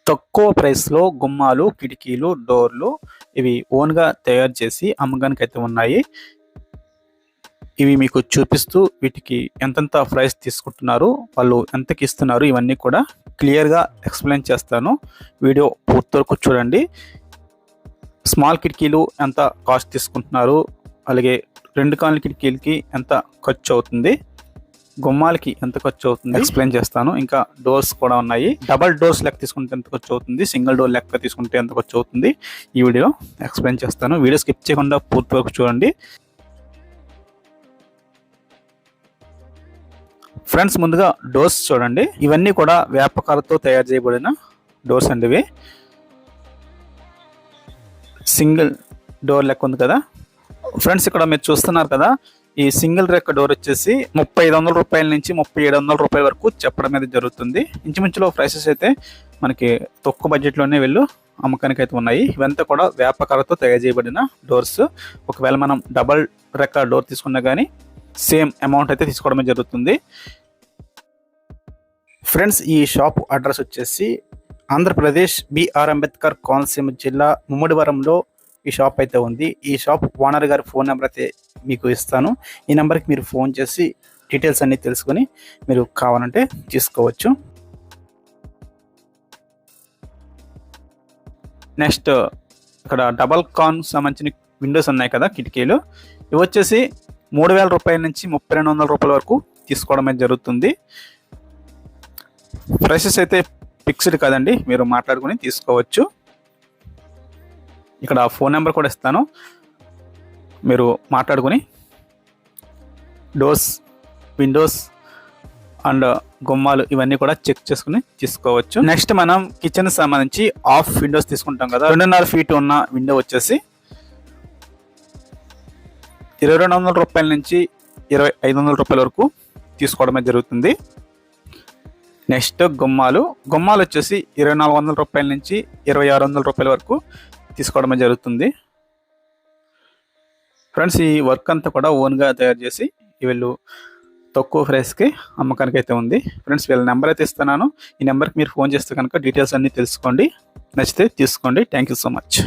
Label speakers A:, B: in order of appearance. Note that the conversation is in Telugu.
A: తక్కువ ప్రైస్‌లో గుమ్మాలు, కిటికీలు, డోర్లు ఇవి ఓన్‌గా తయారు చేసి అమ్మకానికైతే ఉన్నాయి. ఇవి మీకు చూపిస్తూ వీటికి ఎంతెంత ప్రైస్ తీసుకుంటున్నారు, వాళ్ళు ఎంతకి ఇస్తున్నారు ఇవన్నీ కూడా క్లియర్‌గా ఎక్స్‌ప్లెయిన్ చేస్తాను. వీడియో పూర్తి వరకు చూడండి. స్మాల్ కిటికీలు ఎంత కాస్ట్ తీసుకుంటున్నారు, అలాగే 2 కాన్ల కిటికీలకి ఎంత ఖర్చు అవుతుంది, గుమ్మాలకి ఎంత ఖర్చు అవుతుంది ఎక్స్ప్లెయిన్ చేస్తాను. ఇంకా డోర్స్ కూడా ఉన్నాయి. డబల్ డోర్స్ లెక్క తీసుకుంటే ఎంత ఖర్చు అవుతుంది, సింగిల్ డోర్ లెక్క తీసుకుంటే ఎంత ఖర్చు అవుతుంది ఈ వీడియో ఎక్స్ప్లెయిన్ చేస్తాను. వీడియో స్కిప్ చేయకుండా పూర్తి వరకు చూడండి. ఫ్రెండ్స్, ముందుగా డోర్స్ చూడండి. ఇవన్నీ కూడా వేపకారతో తయారు చేయబడిన డోర్స్ అండి. ఇవి సింగిల్ డోర్ లెక్క ఉంది కదా ఫ్రెండ్స్. ఇక్కడ మీరు చూస్తున్నారు కదా, ఈ సింగిల్ రెక్క డోర్ వచ్చేసి 3500 రూపాయల నుంచి 3700 రూపాయల వరకు చెప్పడం అనేది జరుగుతుంది. ఇంచుమించులో ప్రైసెస్ అయితే మనకి తక్కువ బడ్జెట్లోనే వీళ్ళు అమ్మకానికి అయితే ఉన్నాయి. ఇవంతా కూడా వేపకారతో తయారు చేయబడిన డోర్స్. ఒకవేళ మనం డబల్ రెక్క డోర్ తీసుకున్నా కానీ సేమ్ అమౌంట్ అయితే తీసుకోవడమే జరుగుతుంది. ఫ్రెండ్స్, ఈ షాప్ అడ్రస్ వచ్చేసి ఆంధ్రప్రదేశ్ బిఆర్ అంబేద్కర్ కోనసీమ జిల్లా ముమ్మడివరంలో ఈ షాప్ అయితే ఉంది. ఈ షాప్ ఓనర్ గారి ఫోన్ నెంబర్ అయితే మీకు ఇస్తాను. ఈ నెంబర్కి మీరు ఫోన్ చేసి డీటెయిల్స్ అన్నీ తెలుసుకొని మీరు కావాలంటే తీసుకోవచ్చు. నెక్స్ట్, ఇక్కడ డబల్ కాన్ సంబంధించిన విండోస్ ఉన్నాయి కదా కిటికీలు. ఇవి వచ్చేసి 3000 రూపాయల నుంచి 3200 రూపాయల వరకు తీసుకోవడం అయితే జరుగుతుంది. ప్రైసెస్ అయితే ఫిక్స్డ్ కదండి, మీరు మాట్లాడుకుని తీసుకోవచ్చు. ఇక్కడ ఫోన్ నెంబర్ కూడా ఇస్తాను, మీరు మాట్లాడుకుని డోర్స్, విండోస్ అండ్ గుమ్మాలు ఇవన్నీ కూడా చెక్ చేసుకుని తీసుకోవచ్చు. నెక్స్ట్, మనం కిచెన్ సంబంధించి హాఫ్ విండోస్ తీసుకుంటాం కదా. 2.5 ఫీట్ ఉన్న విండో వచ్చేసి 2200 రూపాయల నుంచి 2500 రూపాయల వరకు తీసుకోవడమే జరుగుతుంది. నెక్స్ట్, గుమ్మాలు వచ్చేసి 2400 రూపాయల నుంచి 2600 రూపాయల వరకు తీసుకోవడమే జరుగుతుంది. ఫ్రెండ్స్, ఈ వర్క్ అంతా కూడా ఓన్గా తయారు చేసి వీళ్ళు తక్కువ ప్రైస్కి అమ్మకానికి అయితే ఉంది. ఫ్రెండ్స్, వీళ్ళ నెంబర్ అయితే ఇస్తున్నాను. ఈ నెంబర్కి మీరు ఫోన్ చేస్తే కనుక డీటెయిల్స్ అన్నీ తెలుసుకోండి. నచ్చితే తీసుకోండి. Thank you so much.